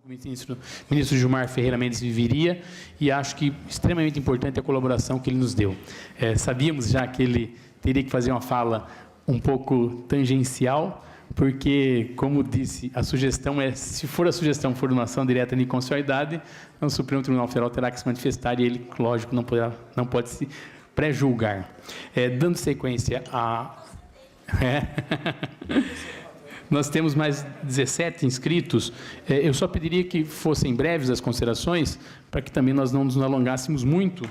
o ministro Gilmar Ferreira Mendes viria, e acho que extremamente importante a colaboração que ele nos deu. Sabíamos já que ele teria que fazer uma fala um pouco tangencial, porque, como disse, a sugestão se for a sugestão for uma ação direta de inconstitucionalidade, o Supremo Tribunal Federal terá que se manifestar e ele, lógico, não pode se pré-julgar. Dando sequência a... Nós temos mais 17 inscritos. Eu só pediria que fossem breves as considerações, para que também nós não nos alongássemos muito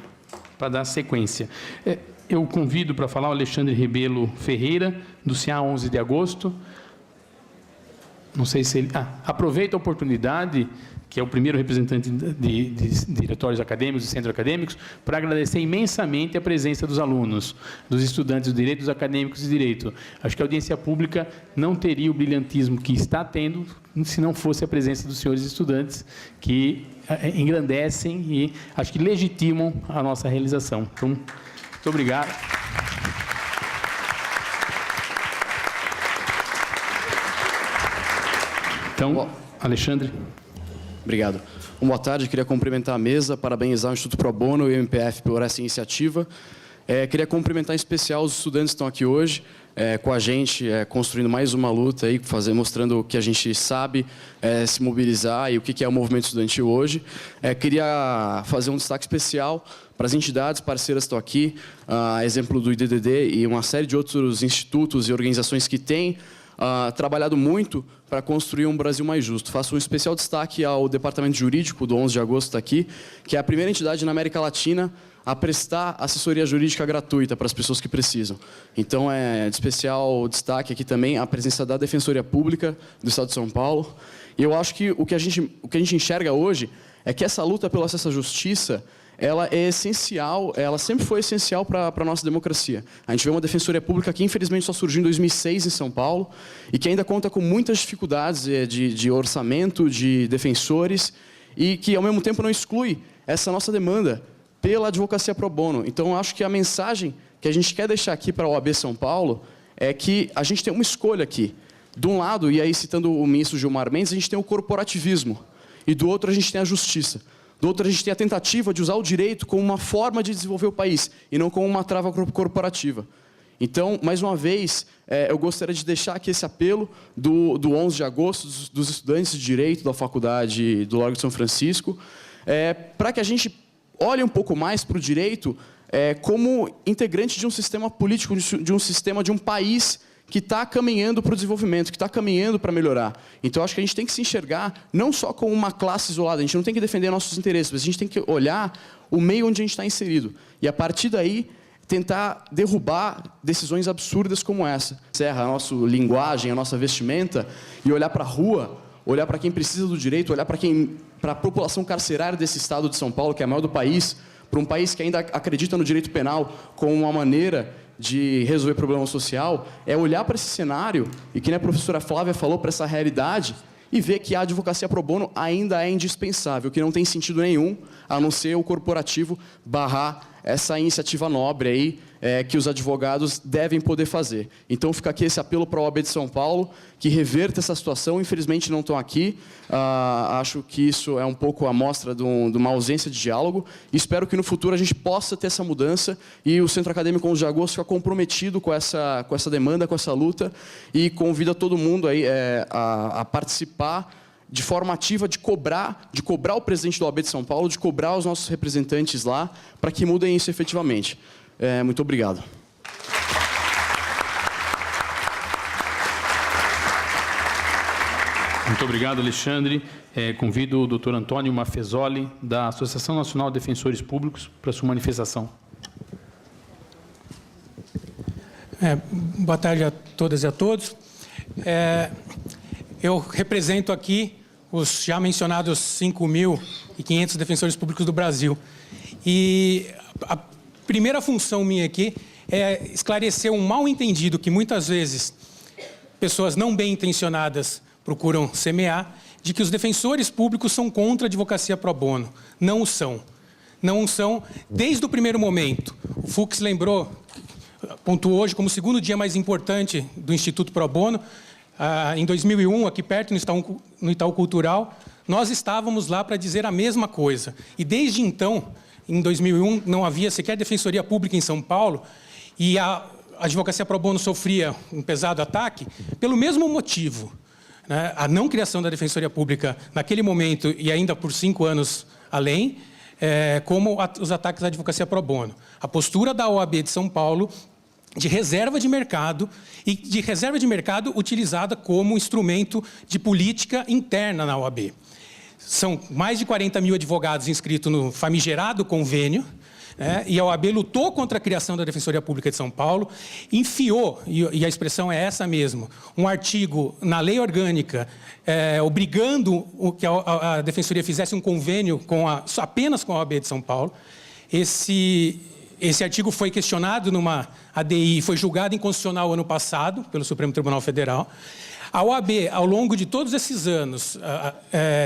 para dar sequência. Eu convido para falar o Alexandre Rebelo Ferreira, do CA 11 de agosto. Não sei se ele... aproveito a oportunidade, que é o primeiro representante de diretórios acadêmicos e centros acadêmicos, para agradecer imensamente a presença dos alunos, dos estudantes de Direito, dos acadêmicos de Direito. Acho que a audiência pública não teria o brilhantismo que está tendo se não fosse a presença dos senhores estudantes, que engrandecem e acho que legitimam a nossa realização. Então, muito obrigado. Então, Alexandre. Obrigado. Boa tarde, queria cumprimentar a mesa, parabenizar o Instituto Pro Bono e o MPF por essa iniciativa. Queria cumprimentar em especial os estudantes que estão aqui hoje, com a gente, construindo mais uma luta, aí, mostrando que a gente sabe se mobilizar e o que é o movimento estudantil hoje. Queria fazer um destaque especial para as entidades parceiras que estão aqui, exemplo do IDDD e uma série de outros institutos e organizações que têm trabalhado muito para construir um Brasil mais justo. Faço um especial destaque ao Departamento Jurídico, do 11 de agosto, está aqui, que é a primeira entidade na América Latina a prestar assessoria jurídica gratuita para as pessoas que precisam. Então, de especial destaque aqui também a presença da Defensoria Pública do Estado de São Paulo. E eu acho que o que a gente enxerga hoje é que essa luta pelo acesso à justiça, ela é essencial, ela sempre foi essencial para a nossa democracia. A gente vê uma Defensoria Pública que, infelizmente, só surgiu em 2006 em São Paulo e que ainda conta com muitas dificuldades de orçamento, de defensores, e que, ao mesmo tempo, não exclui essa nossa demanda pela advocacia pro bono. Então, eu acho que a mensagem que a gente quer deixar aqui para a OAB São Paulo é que a gente tem uma escolha aqui. De um lado, e aí citando o ministro Gilmar Mendes, a gente tem o corporativismo, e do outro a gente tem a justiça. Do outro, a gente tem a tentativa de usar o direito como uma forma de desenvolver o país, e não como uma trava corporativa. Então, mais uma vez, eu gostaria de deixar aqui esse apelo do 11 de agosto, dos estudantes de Direito da Faculdade do Largo de São Francisco, para que a gente olhe um pouco mais para o direito como integrante de um sistema político, de um país que está caminhando para o desenvolvimento, que está caminhando para melhorar. Então, acho que a gente tem que se enxergar não só como uma classe isolada, a gente não tem que defender nossos interesses, mas a gente tem que olhar o meio onde a gente está inserido. E, a partir daí, tentar derrubar decisões absurdas como essa. Encerra a nossa linguagem, a nossa vestimenta, e olhar para a rua, olhar para quem precisa do direito, olhar para a população carcerária desse estado de São Paulo, que é a maior do país, para um país que ainda acredita no direito penal como uma maneira de resolver problema social, olhar para esse cenário, e que a professora Flávia falou, para essa realidade, e ver que a advocacia pro bono ainda é indispensável, que não tem sentido nenhum, a não ser o corporativo barrar essa iniciativa nobre aí, que os advogados devem poder fazer. Então, fica aqui esse apelo para a OAB de São Paulo, que reverta essa situação. Infelizmente, não estão aqui. Acho que isso é um pouco a mostra de uma ausência de diálogo. E espero que, no futuro, a gente possa ter essa mudança e o Centro Acadêmico 11 de Agosto fica comprometido com essa demanda, com essa luta, e convida todo mundo aí, a participar de forma ativa, de cobrar o presidente da OAB de São Paulo, de cobrar os nossos representantes lá, para que mudem isso efetivamente. Muito obrigado. Muito obrigado, Alexandre. Convido o doutor Antônio Mafezoli, da Associação Nacional de Defensores Públicos, para sua manifestação. Boa tarde a todas e a todos. Eu represento aqui os já mencionados 5.500 defensores públicos do Brasil. E a primeira função minha aqui é esclarecer um mal-entendido que muitas vezes pessoas não bem intencionadas procuram semear, de que os defensores públicos são contra a advocacia pro bono. Não o são. Não o são desde o primeiro momento. O Fux pontuou hoje como o segundo dia mais importante do Instituto Pro Bono. Em 2001, aqui perto, no Itaú Cultural, nós estávamos lá para dizer a mesma coisa. E desde então, em 2001, não havia sequer defensoria pública em São Paulo, e a advocacia pro bono sofria um pesado ataque pelo mesmo motivo, né? A não criação da defensoria pública naquele momento e ainda por 5 anos além, como os ataques à advocacia pro bono. A postura da OAB de São Paulo de reserva de mercado, e de reserva de mercado utilizada como instrumento de política interna na OAB. São mais de 40 mil advogados inscritos no famigerado convênio, né? E a OAB lutou contra a criação da Defensoria Pública de São Paulo, enfiou, e a expressão é essa mesmo, um artigo na lei orgânica obrigando que a Defensoria fizesse um convênio apenas com a OAB de São Paulo. Esse artigo foi questionado numa ADI e foi julgado inconstitucional ano passado pelo Supremo Tribunal Federal. A OAB, ao longo de todos esses anos,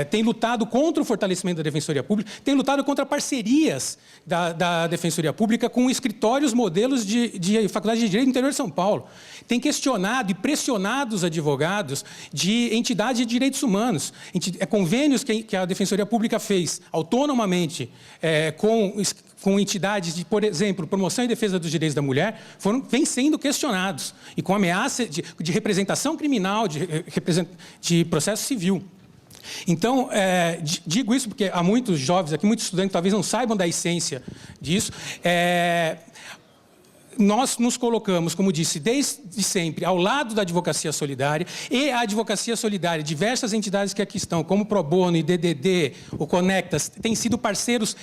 tem lutado contra o fortalecimento da Defensoria Pública, tem lutado contra parcerias da Defensoria Pública com escritórios modelos de Faculdade de Direito do interior de São Paulo. Tem questionado e pressionado os advogados de entidades de direitos humanos, convênios que a Defensoria Pública fez autonomamente com entidades de, por exemplo, promoção e defesa dos direitos da mulher, vêm sendo questionados, e com ameaça de representação criminal, de processo civil. Então, digo isso porque há muitos jovens aqui, muitos estudantes, talvez não saibam da essência disso. Nós nos colocamos, como disse, desde sempre, ao lado da advocacia solidária, e a advocacia solidária, diversas entidades que aqui estão, como o Pro Bono, IDDD, o Conectas, têm sido parceiros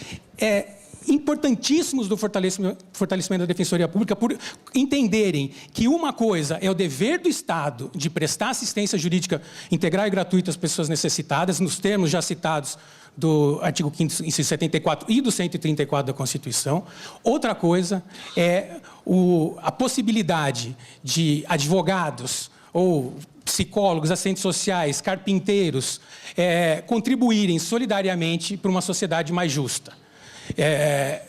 importantíssimos do fortalecimento da Defensoria Pública, por entenderem que uma coisa é o dever do Estado de prestar assistência jurídica integral e gratuita às pessoas necessitadas, nos termos já citados do artigo 5º, inciso 74 e do 134 da Constituição. Outra coisa é a possibilidade de advogados ou psicólogos, assistentes sociais, carpinteiros, contribuírem solidariamente para uma sociedade mais justa. É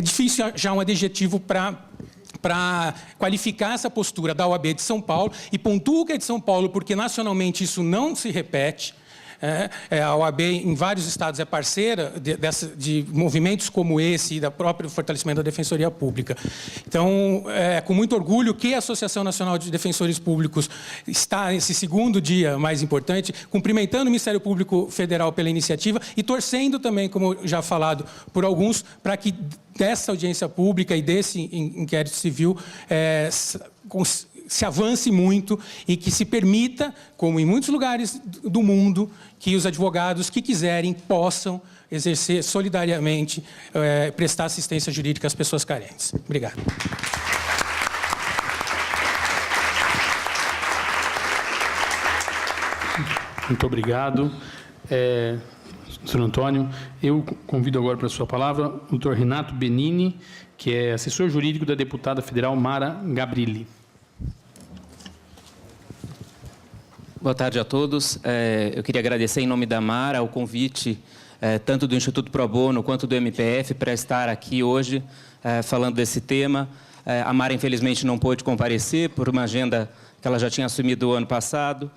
difícil achar um adjetivo para qualificar essa postura da OAB de São Paulo, e pontuo que é de São Paulo porque nacionalmente isso não se repete. A OAB em vários estados é parceira de movimentos como esse e da própria fortalecimento da Defensoria Pública. Então, com muito orgulho que a Associação Nacional de Defensores Públicos está nesse segundo dia mais importante, cumprimentando o Ministério Público Federal pela iniciativa e torcendo também, como já falado por alguns, para que dessa audiência pública e desse inquérito civil se avance muito e que se permita, como em muitos lugares do mundo, que os advogados que quiserem possam exercer solidariamente, prestar assistência jurídica às pessoas carentes. Obrigado. Muito obrigado. Sr. Antônio, eu convido agora para a sua palavra o Dr. Renato Benini, que é assessor jurídico da deputada federal Mara Gabrilli. Boa tarde a todos. Eu queria agradecer em nome da Mara o convite tanto do Instituto Pro Bono quanto do MPF para estar aqui hoje falando desse tema. A Mara, infelizmente, não pôde comparecer por uma agenda que ela já tinha assumido o ano passado,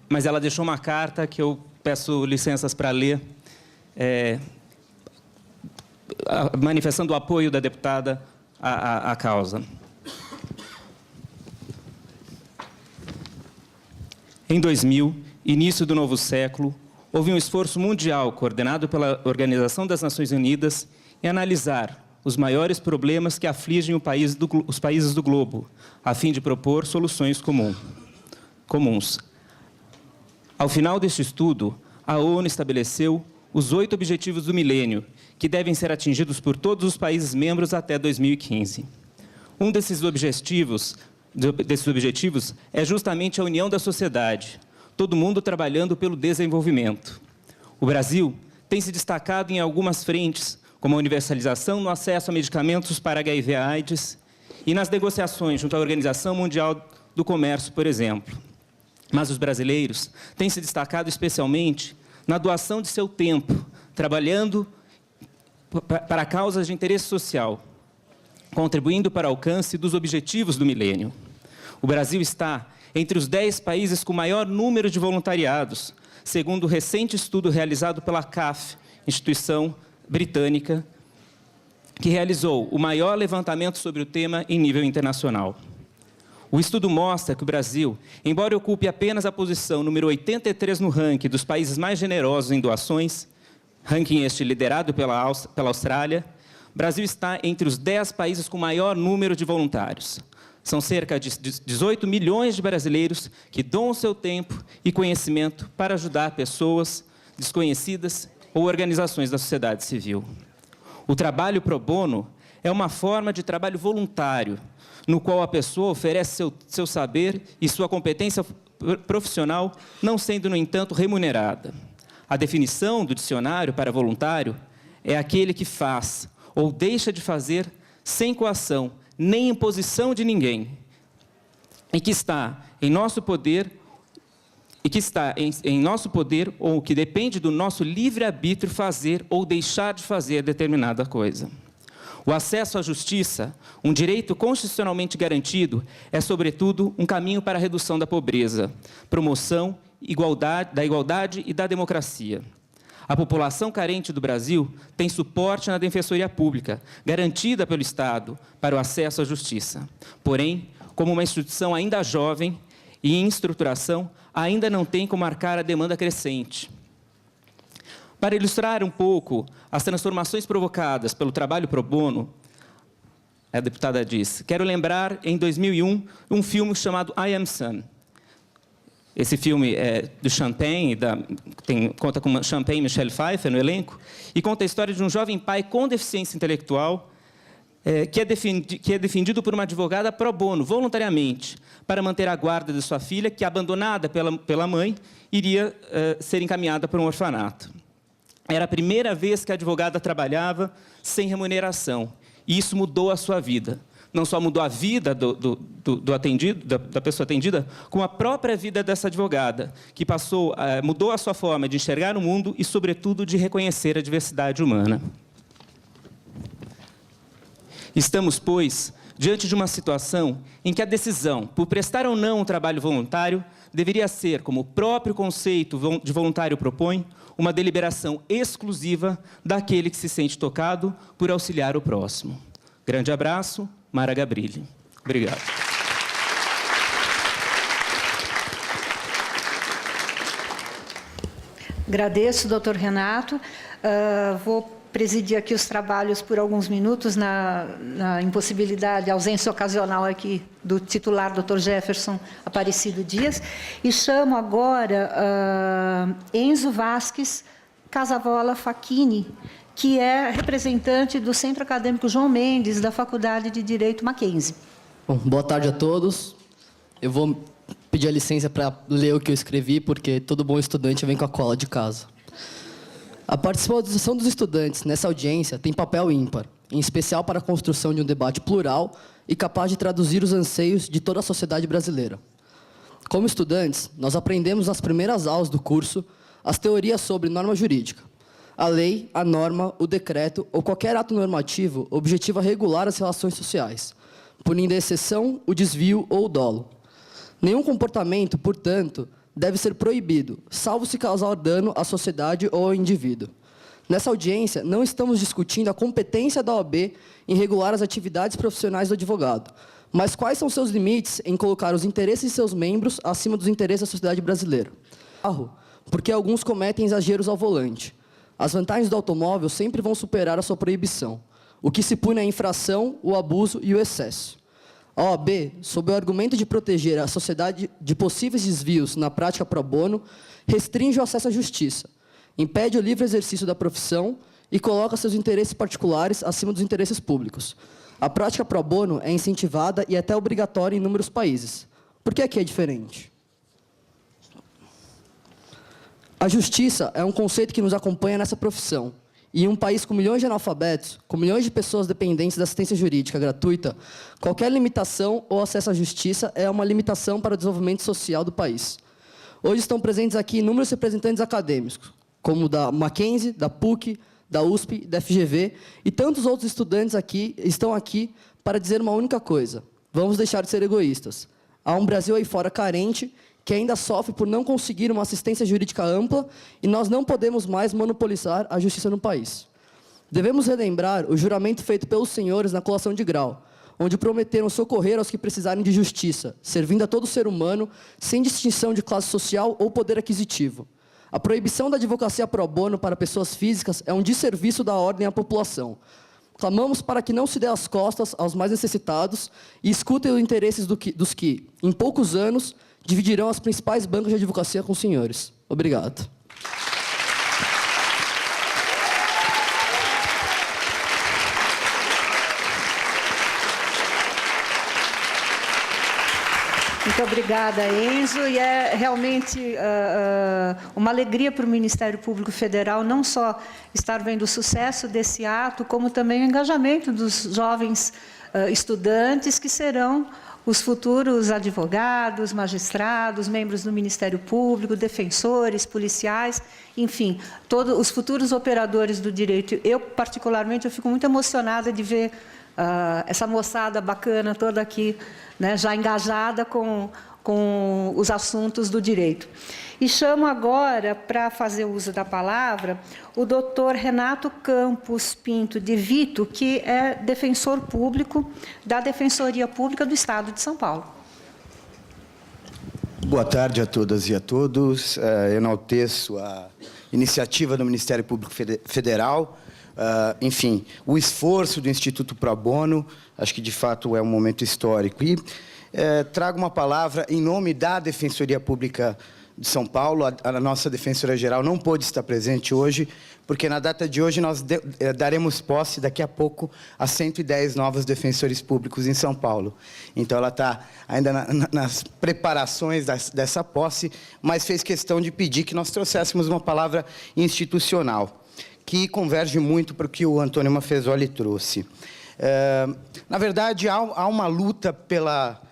mas ela deixou uma carta que eu peço licenças para ler, manifestando o apoio da deputada à causa. Em 2000, início do novo século, houve um esforço mundial coordenado pela Organização das Nações Unidas em analisar os maiores problemas que afligem os países do globo, a fim de propor soluções comuns. Ao final deste estudo, a ONU estabeleceu os 8 Objetivos do Milênio, que devem ser atingidos por todos os países membros até 2015. Um desses objetivos é justamente a união da sociedade, todo mundo trabalhando pelo desenvolvimento. O Brasil tem se destacado em algumas frentes, como a universalização no acesso a medicamentos para HIV/AIDS e nas negociações junto à Organização Mundial do Comércio, por exemplo. Mas os brasileiros têm se destacado especialmente na doação de seu tempo, trabalhando para causas de interesse social, contribuindo para o alcance dos objetivos do milênio. O Brasil está entre os 10 países com maior número de voluntariados, segundo o recente estudo realizado pela CAF, instituição britânica, que realizou o maior levantamento sobre o tema em nível internacional. O estudo mostra que o Brasil, embora ocupe apenas a posição número 83 no ranking dos países mais generosos em doações, ranking este liderado pela Austrália, o Brasil está entre os 10 países com maior número de voluntários. São cerca de 18 milhões de brasileiros que doam seu tempo e conhecimento para ajudar pessoas desconhecidas ou organizações da sociedade civil. O trabalho pro bono é uma forma de trabalho voluntário, no qual a pessoa oferece seu saber e sua competência profissional, não sendo, no entanto, remunerada. A definição do dicionário para voluntário é aquele que faz ou deixa de fazer sem coação, nem imposição de ninguém, e que está em nosso poder, ou que depende do nosso livre-arbítrio fazer ou deixar de fazer determinada coisa. O acesso à justiça, um direito constitucionalmente garantido, é, sobretudo, um caminho para a redução da pobreza, promoção da igualdade e da democracia. A população carente do Brasil tem suporte na Defensoria Pública, garantida pelo Estado, para o acesso à justiça. Porém, como uma instituição ainda jovem e em estruturação, ainda não tem como marcar a demanda crescente. Para ilustrar um pouco as transformações provocadas pelo trabalho pro bono, a deputada diz, quero lembrar, em 2001, um filme chamado I Am Sun. Esse filme é do Champagne, conta com Champagne e Michelle Pfeiffer no elenco, e conta a história de um jovem pai com deficiência intelectual que é defendido por uma advogada pro bono, voluntariamente, para manter a guarda de sua filha, que, abandonada pela mãe, iria ser encaminhada para um orfanato. Era a primeira vez que a advogada trabalhava sem remuneração, e isso mudou a sua vida. Não só mudou a vida do atendido, da pessoa atendida, como a própria vida dessa advogada, que mudou a sua forma de enxergar o mundo e, sobretudo, de reconhecer a diversidade humana. Estamos, pois, diante de uma situação em que a decisão por prestar ou não um trabalho voluntário deveria ser, como o próprio conceito de voluntário propõe, uma deliberação exclusiva daquele que se sente tocado por auxiliar o próximo. Grande abraço, Mara Gabrilli. Obrigado. Agradeço, doutor Renato. Vou presidir aqui os trabalhos por alguns minutos na impossibilidade, ausência ocasional aqui do titular, doutor Jefferson Aparecido Dias, e chamo agora Enzo Vasques Casavola Facchini, que é representante do Centro Acadêmico João Mendes, da Faculdade de Direito Mackenzie. Bom, boa tarde a todos. Eu vou pedir a licença para ler o que eu escrevi, porque todo bom estudante vem com a cola de casa. A participação dos estudantes nessa audiência tem papel ímpar, em especial para a construção de um debate plural e capaz de traduzir os anseios de toda a sociedade brasileira. Como estudantes, nós aprendemos nas primeiras aulas do curso as teorias sobre norma jurídica. A lei, a norma, o decreto ou qualquer ato normativo objetiva regular as relações sociais, punindo a exceção, o desvio ou o dolo. Nenhum comportamento, portanto, deve ser proibido, salvo se causar dano à sociedade ou ao indivíduo. Nessa audiência, não estamos discutindo a competência da OAB em regular as atividades profissionais do advogado, mas quais são seus limites em colocar os interesses de seus membros acima dos interesses da sociedade brasileira. Porque alguns cometem exageros ao volante. As vantagens do automóvel sempre vão superar a sua proibição. O que se pune é a infração, o abuso e o excesso. A OAB, sob o argumento de proteger a sociedade de possíveis desvios na prática pro bono, restringe o acesso à justiça, impede o livre exercício da profissão e coloca seus interesses particulares acima dos interesses públicos. A prática pro bono é incentivada e até obrigatória em inúmeros países. Por que aqui é diferente? A justiça é um conceito que nos acompanha nessa profissão. E em um país com milhões de analfabetos, com milhões de pessoas dependentes da assistência jurídica gratuita, qualquer limitação ou acesso à justiça é uma limitação para o desenvolvimento social do país. Hoje estão presentes aqui inúmeros representantes acadêmicos, como da Mackenzie, da PUC, da USP, da FGV, e tantos outros estudantes estão aqui para dizer uma única coisa: vamos deixar de ser egoístas. Há um Brasil aí fora carente, que ainda sofre por não conseguir uma assistência jurídica ampla, e nós não podemos mais monopolizar a justiça no país. Devemos relembrar o juramento feito pelos senhores na colação de grau, onde prometeram socorrer aos que precisarem de justiça, servindo a todo ser humano, sem distinção de classe social ou poder aquisitivo. A proibição da advocacia pro bono para pessoas físicas é um desserviço da ordem à população. Clamamos para que não se dê as costas aos mais necessitados e escutem os interesses dos que, em poucos anos, dividirão as principais bancas de advocacia com os senhores. Obrigado. Muito obrigada, Enzo. E é realmente uma alegria para o Ministério Público Federal não só estar vendo o sucesso desse ato, como também o engajamento dos jovens estudantes que serão os futuros advogados, magistrados, membros do Ministério Público, defensores, policiais, enfim, todos os futuros operadores do direito. Eu, particularmente, eu fico muito emocionada de ver essa moçada bacana toda aqui, né, já engajada com os assuntos do direito. E chamo agora, para fazer uso da palavra, o doutor Renato Campos Pinto de Vito, que é defensor público da Defensoria Pública do Estado de São Paulo. Boa tarde a todas e a todos. Eu enalteço a iniciativa do Ministério Público Federal, enfim, o esforço do Instituto Pro Bono, acho que de fato é um momento histórico. E trago uma palavra em nome da Defensoria Pública de São Paulo. A nossa Defensora-Geral não pôde estar presente hoje, porque na data de hoje nós daremos posse, daqui a pouco, a 110 novos defensores públicos em São Paulo. Então, ela está ainda nas preparações dessa posse, mas fez questão de pedir que nós trouxéssemos uma palavra institucional, que converge muito para o que o Antônio Maffezoli trouxe. Na verdade, há uma luta pela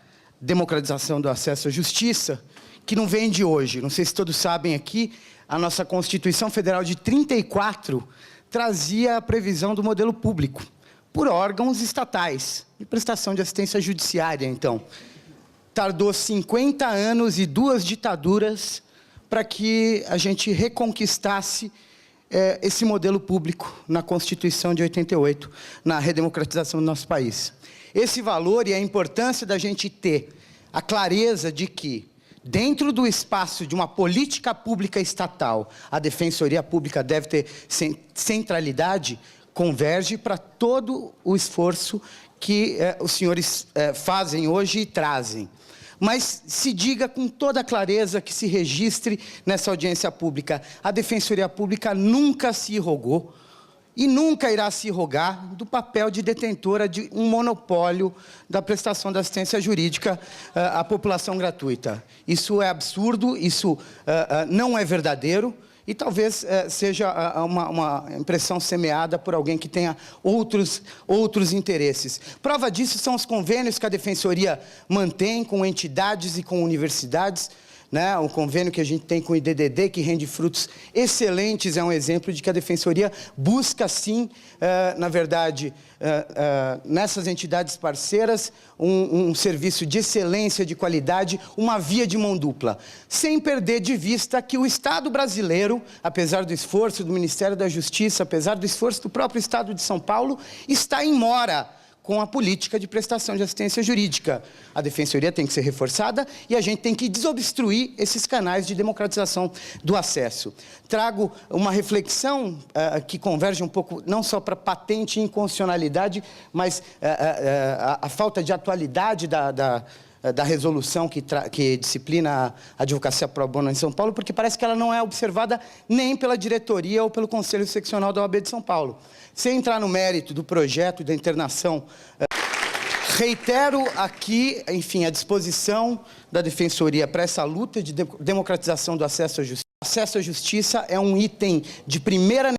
democratização do acesso à justiça que não vem de hoje. Não sei se todos sabem aqui, a nossa Constituição Federal de 34 trazia a previsão do modelo público por órgãos estatais de prestação de assistência judiciária, então. Tardou 50 anos e 2 ditaduras para que a gente reconquistasse esse modelo público na Constituição de 88, na redemocratização do nosso país. Esse valor e a importância da gente ter a clareza de que, dentro do espaço de uma política pública estatal, a Defensoria Pública deve ter centralidade, converge para todo o esforço que os senhores fazem hoje e trazem. Mas se diga com toda clareza, que se registre nessa audiência pública, a Defensoria Pública nunca se irrogou e nunca irá se irrogar do papel de detentora de um monopólio da prestação da assistência jurídica à população gratuita. Isso é absurdo, isso não é verdadeiro, e talvez seja uma impressão semeada por alguém que tenha outros interesses. Prova disso são os convênios que a Defensoria mantém com entidades e com universidades, né? O convênio que a gente tem com o IDDD, que rende frutos excelentes, é um exemplo de que a Defensoria busca, sim, na verdade, nessas entidades parceiras, um serviço de excelência, de qualidade, uma via de mão dupla, sem perder de vista que o Estado brasileiro, apesar do esforço do Ministério da Justiça, apesar do esforço do próprio Estado de São Paulo, está em mora com a política de prestação de assistência jurídica. A Defensoria tem que ser reforçada e a gente tem que desobstruir esses canais de democratização do acesso. Trago uma reflexão que converge um pouco, não só para patente e inconstitucionalidade, mas a falta de atualidade da resolução que disciplina a advocacia pro bono em São Paulo, porque parece que ela não é observada nem pela diretoria ou pelo Conselho Seccional da OAB de São Paulo. Sem entrar no mérito do projeto e da internação, reitero aqui, enfim, a disposição da Defensoria para essa luta de democratização do acesso à justiça. O acesso à justiça é um item de primeira